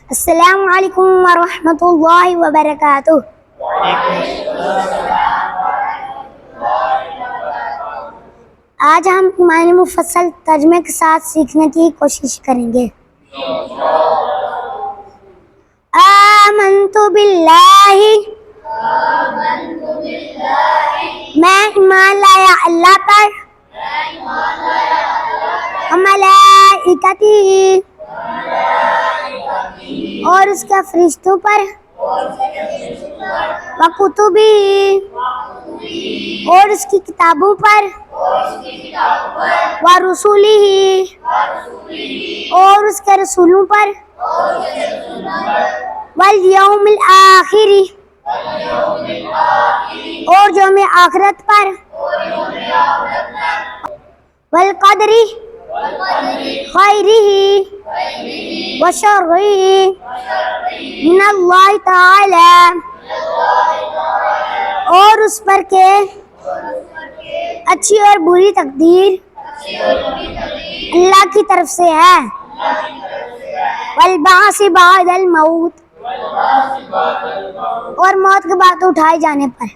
السلام علیکم ورحمۃ اللہ وبرکاتہ۔ آج ہم ایمان مفصل ترجمے کے ساتھ سیکھنے کی کوشش کریں گے۔ آمنت باللہ، میں ایمان لایا اللہ پر، ملائکتی، اور اس کے فرشتوں پر، وکتبی، اور اس کی کتابوں پر، ورسولہ، اور اس کے رسولوں پر، والیوم الآخر، اور یوم آخرت پر، والقدر خیرہ وشرہ من اللہ تعالی، اور اس پر کہ اچھی اور بری تقدیر اللہ کی طرف سے ہے، والبعث بعد الموت، اور موت کے بعد اٹھائے جانے پر۔